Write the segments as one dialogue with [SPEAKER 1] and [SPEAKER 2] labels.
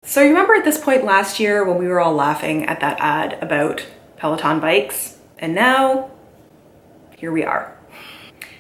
[SPEAKER 1] So you remember at this point last year when we were all laughing at that ad about Peloton bikes? And now, here we are.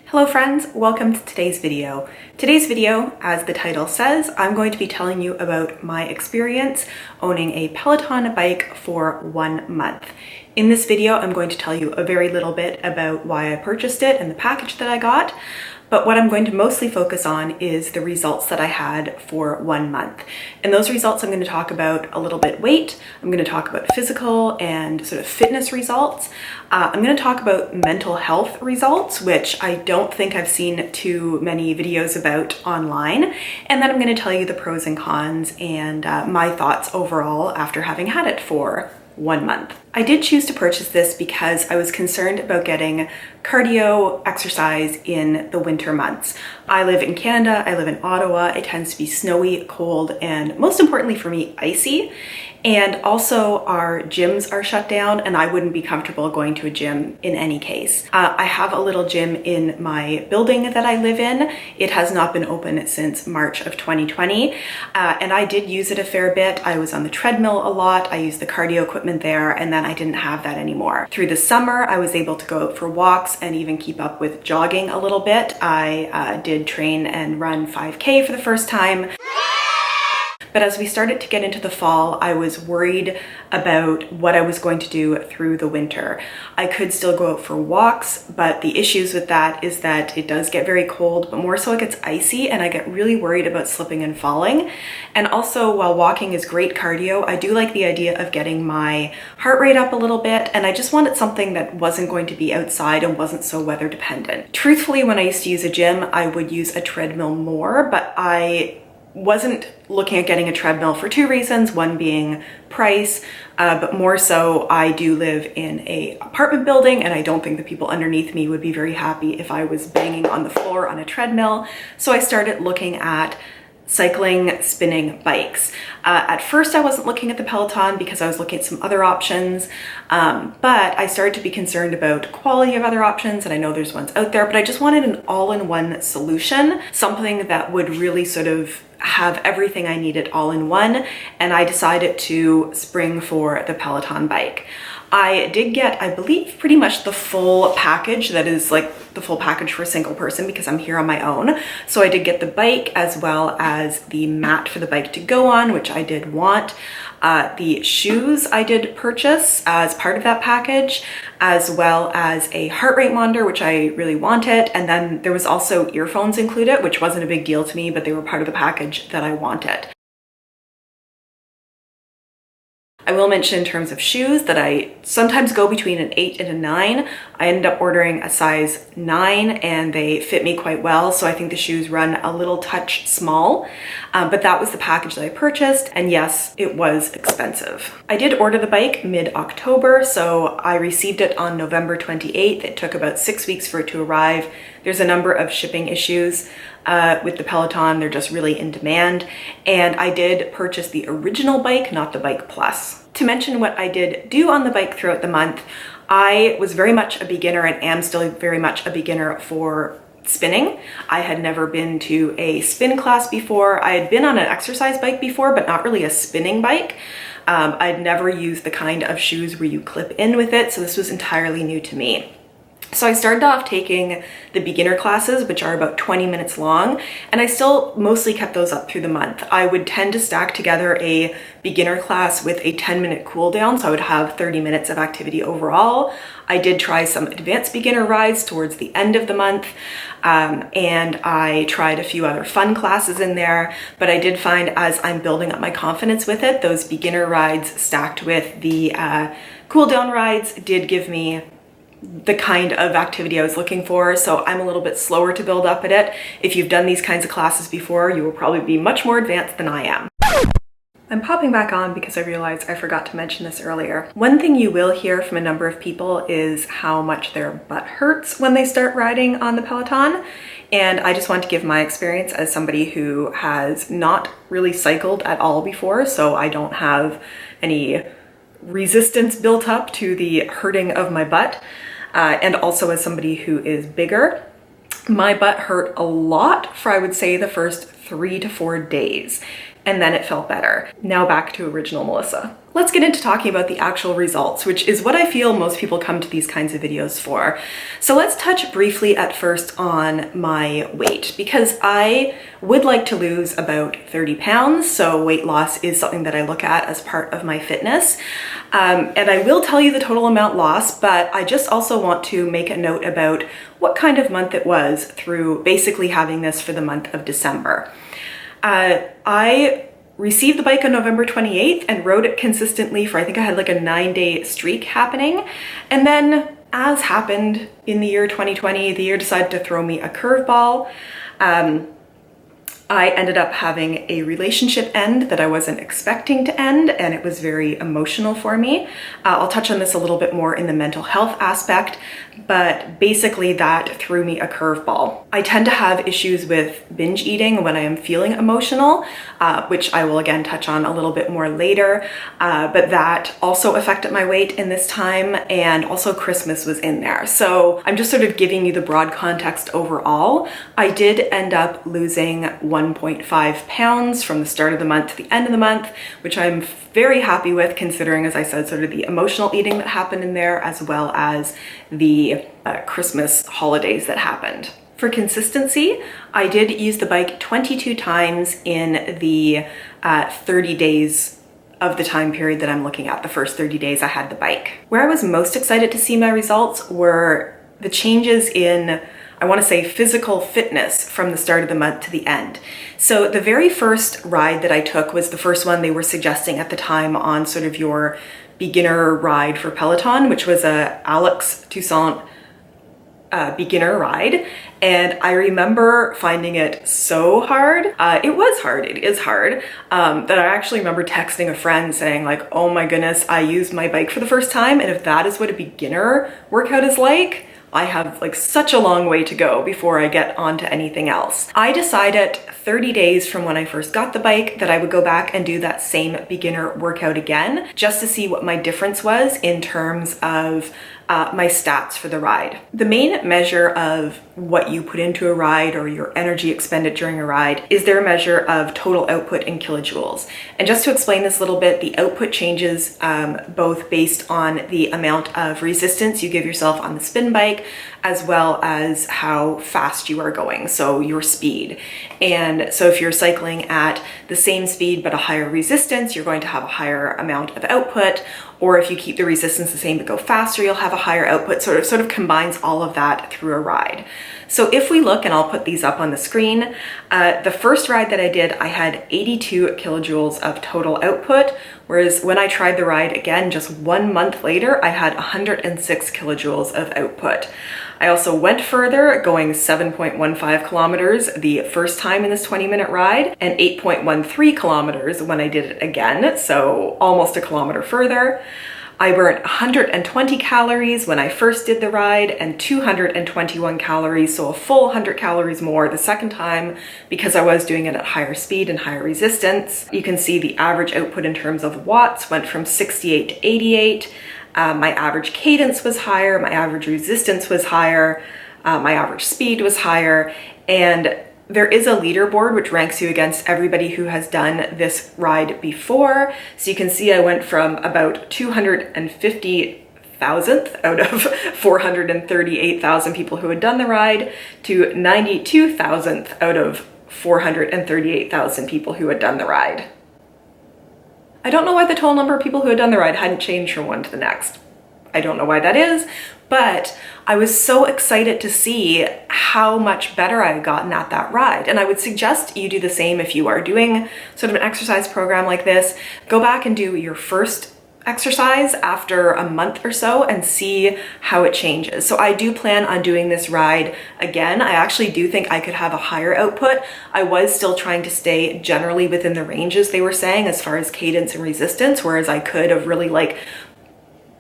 [SPEAKER 1] Hello friends, welcome to today's video. Today's video, as the title says, I'm going to be telling you about my experience owning a Peloton bike for 1 month. In this video, I'm going to tell you a very little bit about why I purchased it and the package that I got. But what I'm going to mostly focus on is the results that I had for 1 month. And those results I'm going to talk about a little bit weight, I'm going to talk about physical and sort of fitness results. I'm going to talk about mental health results, which I don't think I've seen too many videos about online. And then I'm going to tell you the pros and cons and my thoughts overall after having had it for 1 month. I did choose to purchase this because I was concerned about getting cardio exercise in the winter months. I live in Canada, I live in Ottawa, it tends to be snowy, cold, and most importantly for me, icy. And also our gyms are shut down and I wouldn't be comfortable going to a gym in any case. I have a little gym in my building that I live in. It has not been open since March of 2020. And I did use it a fair bit. I was on the treadmill a lot. I used the cardio equipment there, and then I didn't have that anymore. Through the summer, I was able to go out for walks and even keep up with jogging a little bit. I did train and run 5K for the first time. But as we started to get into the fall, I was worried about what I was going to do through the winter. I could still go out for walks, but the issues with that is that it does get very cold, but more so it gets icy and I get really worried about slipping and falling. And also, while walking is great cardio, I do like the idea of getting my heart rate up a little bit, and I just wanted something that wasn't going to be outside and wasn't so weather dependent. Truthfully, when I used to use a gym, I would use a treadmill more, but I wasn't looking at getting a treadmill for two reasons, one being price, but more so I do live in an apartment building and I don't think the people underneath me would be very happy if I was banging on the floor on a treadmill. So I started looking at cycling, spinning bikes. At first I wasn't looking at the Peloton because I was looking at some other options, but I started to be concerned about quality of other options, and I know there's ones out there, but I just wanted an all-in-one solution, something that would really sort of have everything I needed all in one, and I decided to spring for the Peloton bike. I did get, I believe, pretty much the full package that is like the full package for a single person because I'm here on my own. So I did get the bike as well as the mat for the bike to go on, which I did want. The shoes I did purchase as part of that package, as well as a heart rate monitor, which I really wanted. And then there was also earphones included, which wasn't a big deal to me, but they were part of the package that I wanted. I will mention in terms of shoes that I sometimes go between an 8 and a 9. I ended up ordering a size 9 and they fit me quite well. So I think the shoes run a little touch small, but that was the package that I purchased. And yes, it was expensive. I did order the bike mid-October, so I received it on November 28th. It took about 6 weeks for it to arrive. There's a number of shipping issues with the Peloton. They're just really in demand. And I did purchase the original bike, not the Bike Plus. To mention what I did do on the bike throughout the month, I was very much a beginner and am still very much a beginner for spinning. I had never been to a spin class before. I had been on an exercise bike before, but not really a spinning bike. I'd never used the kind of shoes where you clip in with it, so this was entirely new to me. So I started off taking the beginner classes, which are about 20 minutes long, and I still mostly kept those up through the month. I would tend to stack together a beginner class with a 10-minute cool down, so I would have 30 minutes of activity overall. I did try some advanced beginner rides towards the end of the month, and I tried a few other fun classes in there, but I did find as I'm building up my confidence with it, those beginner rides stacked with the cool down rides did give me the kind of activity I was looking for, so I'm a little bit slower to build up at it. If you've done these kinds of classes before, you will probably be much more advanced than I am. I'm popping back on because I realized I forgot to mention this earlier. One thing you will hear from a number of people is how much their butt hurts when they start riding on the Peloton. And I just want to give my experience as somebody who has not really cycled at all before, so I don't have any resistance built up to the hurting of my butt. And also as somebody who is bigger, my butt hurt a lot for I would say the first 3 to 4 days. and then it felt better. Now back to original Melissa. Let's get into talking about the actual results, which is what I feel most people come to these kinds of videos for. So let's touch briefly at first on my weight, because I would like to lose about 30 pounds. So weight loss is something that I look at as part of my fitness. And I will tell you the total amount lost, but I just also want to make a note about what kind of month it was through basically having this for the month of December. I received the bike on November 28th and rode it consistently for, I think I had like a 9-day streak happening. And then, as happened in the year 2020, the year decided to throw me a curveball. I ended up having a relationship end that I wasn't expecting to end, and it was very emotional for me. I'll touch on this a little bit more in the mental health aspect, but basically that threw me a curveball. I tend to have issues with binge eating when I am feeling emotional, which I will again touch on a little bit more later, but that also affected my weight in this time, and also Christmas was in there. So I'm just sort of giving you the broad context overall. I did end up losing 1.5 pounds from the start of the month to the end of the month, which I'm very happy with, considering, as I said, sort of the emotional eating that happened in there, as well as the Christmas holidays that happened. For consistency, I did use the bike 22 times in the 30 days of the time period that I'm looking at, the first 30 days I had the bike. Where I was most excited to see my results were the changes in, I want to say, physical fitness from the start of the month to the end. So the very first ride that I took was the first one they were suggesting at the time on sort of your beginner ride for Peloton, which was a Alex Toussaint beginner ride. And I remember finding it so hard. It was hard, it is hard, that I actually remember texting a friend saying like, oh my goodness, I used my bike for the first time, and if that is what a beginner workout is like, I have like such a long way to go before I get onto anything else. I decided 30 days from when I first got the bike that I would go back and do that same beginner workout again, just to see what my difference was in terms of my stats for the ride. The main measure of what you put into a ride or your energy expended during a ride is their measure of total output in kilojoules. And just to explain this a little bit, the output changes both based on the amount of resistance you give yourself on the spin bike, as well as how fast you are going, so your speed. And so if you're cycling at the same speed but a higher resistance, you're going to have a higher amount of output, or if you keep the resistance the same but go faster, you'll have a higher output. Sort of combines all of that through a ride. So if we look, and I'll put these up on the screen, the first ride that I did, I had 82 kilojoules of total output, whereas when I tried the ride again just 1 month later, I had 106 kilojoules of output. I also went further, going 7.15 kilometers the first time in this 20-minute ride, and 8.13 kilometers when I did it again, so almost a kilometer further. I burnt 120 calories when I first did the ride, and 221 calories, so a full 100 calories more the second time, because I was doing it at higher speed and higher resistance. You can see the average output in terms of watts went from 68 to 88. My average cadence was higher, my average resistance was higher, my average speed was higher, and there is a leaderboard which ranks you against everybody who has done this ride before. So you can see I went from about 250,000th out of 438,000 people who had done the ride to 92,000th out of 438,000 people who had done the ride. I don't know why the total number of people who had done the ride hadn't changed from one to the next. I don't know why that is, but I was so excited to see how much better I had gotten at that ride. And I would suggest you do the same if you are doing sort of an exercise program like this. Go back and do your first exercise after a month or so and see how it changes. So I do plan on doing this ride again. I actually do think I could have a higher output. I was still trying to stay generally within the ranges they were saying as far as cadence and resistance, whereas I could have really like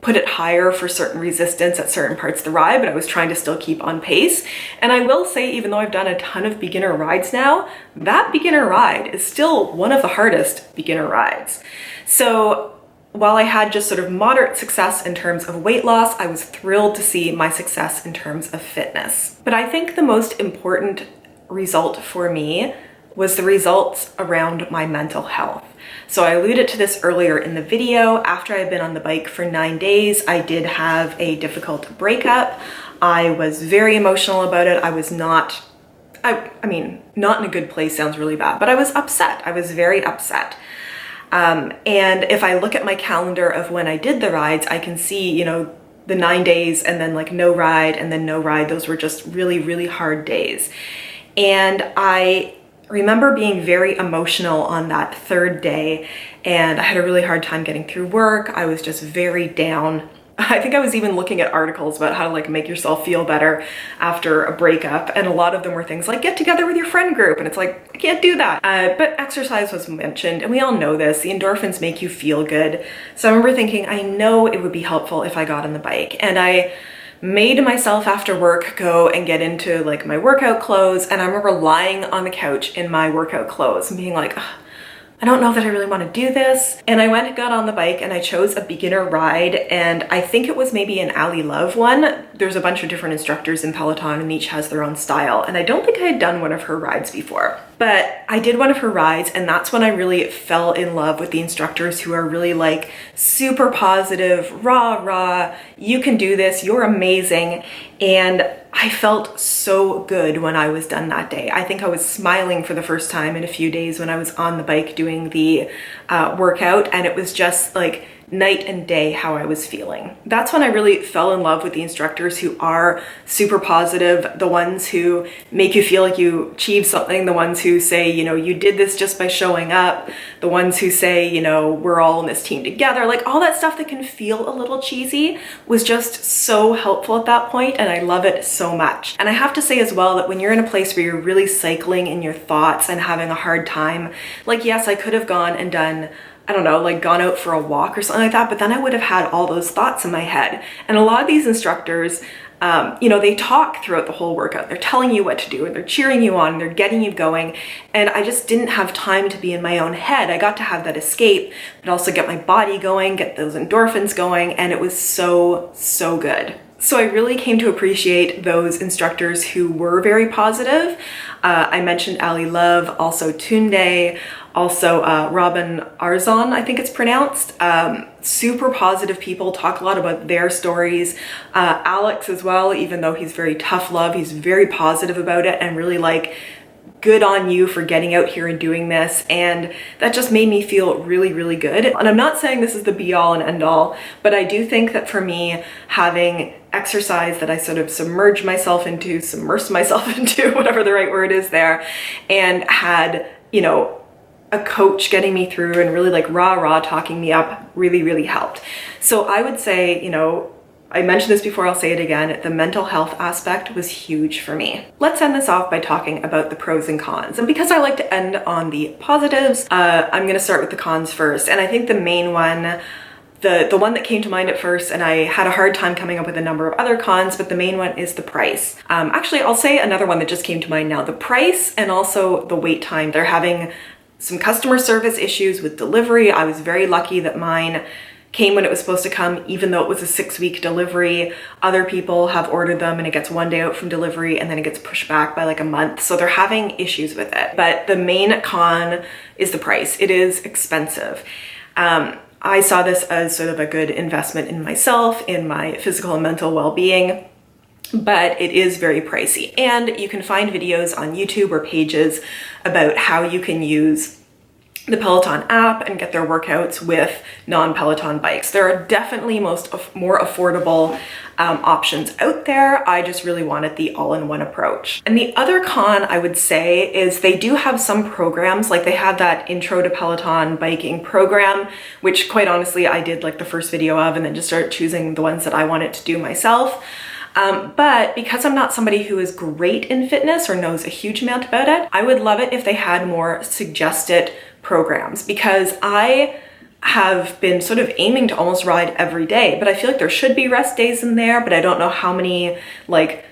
[SPEAKER 1] put it higher for certain resistance at certain parts of the ride, but I was trying to still keep on pace. And I will say, even though I've done a ton of beginner rides now, that beginner ride is still one of the hardest beginner rides. So while I had just sort of moderate success in terms of weight loss, I was thrilled to see my success in terms of fitness. But I think the most important result for me was the results around my mental health. So I alluded to this earlier in the video. After I had been on the bike for 9 days, I did have a difficult breakup. I was very emotional about it. I was not, I mean, not in a good place sounds really bad, but I was upset. I was very upset. And if I look at my calendar of when I did the rides, I can see, you know, the 9 days and then like no ride and then no ride. Those were just really, really hard days. And I remember being very emotional on that third day, and I had a really hard time getting through work. I was just very down. I think I was even looking at articles about how to like make yourself feel better after a breakup, and a lot of them were things like get together with your friend group, and it's like, I can't do that. But exercise was mentioned, and we all know this, the endorphins make you feel good. So I remember thinking, I know it would be helpful if I got on the bike, and I made myself after work go and get into like my workout clothes, and I remember lying on the couch in my workout clothes and being like, I don't know that I really want to do this. And I went and got on the bike and I chose a beginner ride, and I think it was maybe an Ali Love one. There's a bunch of different instructors in Peloton and each has their own style, and I don't think I had done one of her rides before. But I did one of her rides, and that's when I really fell in love with the instructors who are really like super positive, rah, you can do this, you're amazing. And I felt so good when I was done that day. I think I was smiling for the first time in a few days when I was on the bike doing the workout, and it was just like night and day how I was feeling. That's when I really fell in love with the instructors who are super positive, the ones who make you feel like you achieved something, the ones who say, you know, you did this just by showing up, the ones who say, you know, we're all in this team together, like all that stuff that can feel a little cheesy was just so helpful at that point, and I love it so much. And I have to say as well that when you're in a place where you're really cycling in your thoughts and having a hard time, like yes, I could have gone and done, I don't know, like gone out for a walk or something like that, but then I would have had all those thoughts in my head. And a lot of these instructors, you know, they talk throughout the whole workout. They're telling you what to do and they're cheering you on, and they're getting you going. And I just didn't have time to be in my own head. I got to have that escape, but also get my body going, get those endorphins going. And it was so, so good. So I really came to appreciate those instructors who were very positive. I mentioned Ali Love, also Tunde, also Robin Arzon, I think it's pronounced. Super positive people, talk a lot about their stories. Alex as well, even though he's very tough love, he's very positive about it and really like, good on you for getting out here and doing this. And that just made me feel really, really good. And I'm not saying this is the be all and end all, but I do think that for me, having exercise that I sort of submerged myself into, whatever the right word is there, and had, you know, a coach getting me through and really like rah talking me up really, really helped. So I would say, you know, I mentioned this before, I'll say it again, the mental health aspect was huge for me. Let's end this off by talking about the pros and cons. And because I like to end on the positives, I'm gonna start with the cons first. And I think the main one, the one that came to mind at first, and I had a hard time coming up with a number of other cons, but the main one is the price. Actually, I'll say another one that just came to mind now, the price and also the wait time. They're having some customer service issues with delivery. I was very lucky that mine came when it was supposed to come, even though it was a 6-week delivery. Other people have ordered them and it gets 1 day out from delivery and then it gets pushed back by like a month. So they're having issues with it. But the main con is the price. It is expensive. I saw this as sort of a good investment in myself, in my physical and mental well-being, but it is very pricey. And you can find videos on YouTube or pages about how you can use the Peloton app and get their workouts with non-Peloton bikes. There are definitely more affordable options out there. I just really wanted the all-in-one approach. And the other con I would say is they do have some programs, like they have that Intro to Peloton biking program, which quite honestly I did like the first video of and then just started choosing the ones that I wanted to do myself. But because I'm not somebody who is great in fitness or knows a huge amount about it, I would love it if they had more suggested programs, because I have been sort of aiming to almost ride every day, but I feel like there should be rest days in there, but I don't know how many like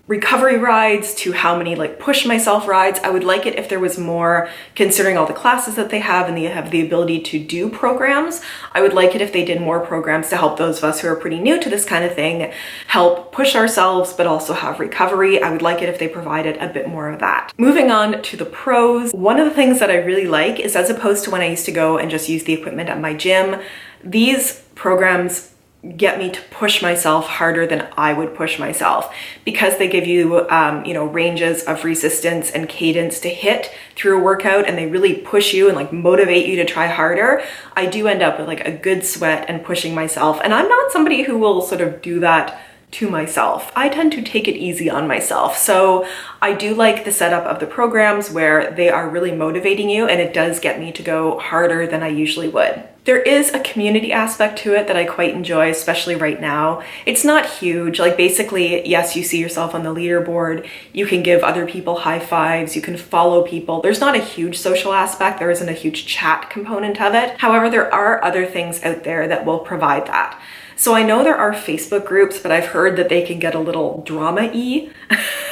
[SPEAKER 1] recovery rides to how many like push myself rides. I would like it if there was more, considering all the classes that they have and they have the ability to do programs. I would like it if they did more programs to help those of us who are pretty new to this kind of thing, help push ourselves, but also have recovery. I would like it if they provided a bit more of that. Moving on to the pros, one of the things that I really like is, as opposed to when I used to go and just use the equipment at my gym, these programs get me to push myself harder than I would push myself, because they give you, ranges of resistance and cadence to hit through a workout, and they really push you and like motivate you to try harder. I do end up with like a good sweat and pushing myself, and I'm not somebody who will sort of do that to myself. I tend to take it easy on myself. So I do like the setup of the programs where they are really motivating you, and it does get me to go harder than I usually would. There is a community aspect to it that I quite enjoy, especially right now. It's not huge. Like basically, yes, you see yourself on the leaderboard. You can give other people high fives. You can follow people. There's not a huge social aspect. There isn't a huge chat component of it. However, there are other things out there that will provide that. So I know there are Facebook groups, but I've heard that they can get a little drama-y,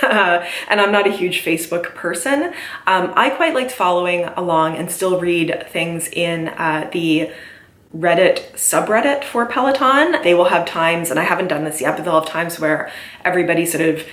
[SPEAKER 1] and I'm not a huge Facebook person. I quite liked following along and still read things in the Reddit subreddit for Peloton. They will have times, and I haven't done this yet, but they'll have times where everybody sort of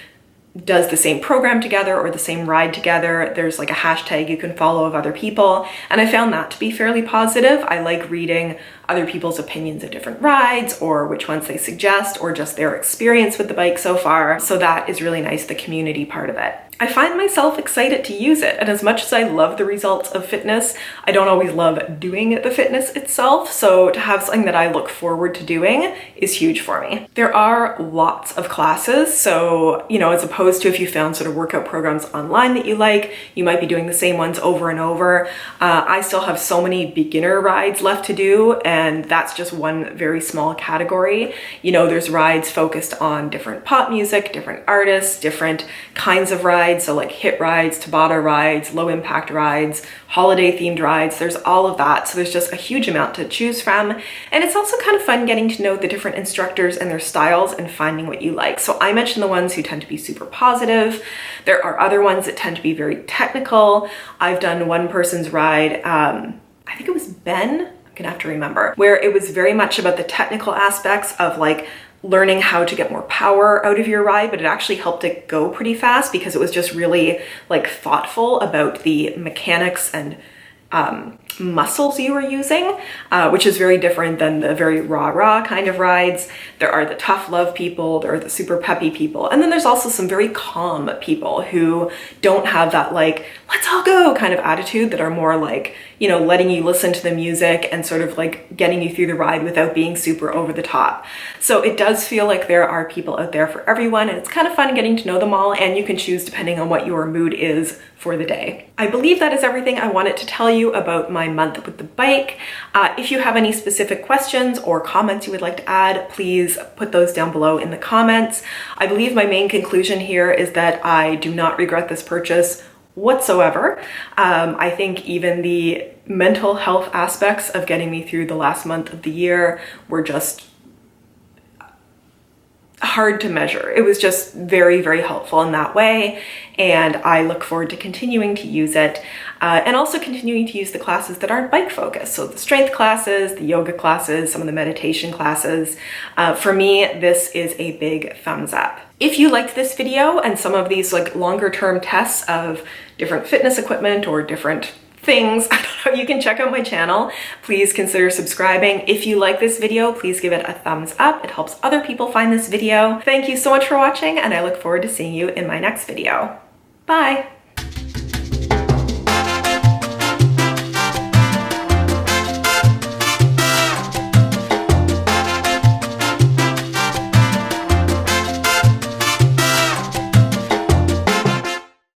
[SPEAKER 1] does the same program together or the same ride together. There's like a hashtag you can follow of other people, and I found that to be fairly positive. I like reading other people's opinions of different rides, or which ones they suggest, or just their experience with the bike so far. So that is really nice, the community part of it. I find myself excited to use it, and as much as I love the results of fitness, I don't always love doing the fitness itself, so to have something that I look forward to doing is huge for me. There are lots of classes, so as opposed to if you found sort of workout programs online that you like, you might be doing the same ones over and over. I still have so many beginner rides left to do, and that's just one very small category. There's rides focused on different pop music, different artists, different kinds of rides. So like hit rides, Tabata rides, low impact rides, holiday themed rides, there's all of that. So there's just a huge amount to choose from. And it's also kind of fun getting to know the different instructors and their styles and finding what you like. So I mentioned the ones who tend to be super positive. There are other ones that tend to be very technical. I've done one person's ride, I think it was Ben, I'm gonna have to remember, where it was very much about the technical aspects of like learning how to get more power out of your ride, but it actually helped it go pretty fast because it was just really like thoughtful about the mechanics and muscles you were using, which is very different than the very rah kind of rides. There are the tough love people, there are the super peppy people, and then there's also some very calm people who don't have that like, let's all go kind of attitude, that are more like, letting you listen to the music and sort of like getting you through the ride without being super over the top. So it does feel like there are people out there for everyone, and it's kind of fun getting to know them all, and you can choose depending on what your mood is for the day. I believe that is everything I wanted to tell you about my month with the bike. If you have any specific questions or comments you would like to add, please put those down below in the comments. I believe my main conclusion here is that I do not regret this purchase whatsoever. I think even the mental health aspects of getting me through the last month of the year were just hard to measure. It was just very, very helpful in that way, and I look forward to continuing to use it, and also continuing to use the classes that aren't bike focused. So the strength classes, the yoga classes, some of the meditation classes. For me, this is a big thumbs up. If you liked this video and some of these like longer term tests of different fitness equipment or different things, I don't know, you can check out my channel. Please consider subscribing. If you like this video, please give it a thumbs up. It helps other people find this video. Thank you so much for watching, and I look forward to seeing you in my next video. Bye.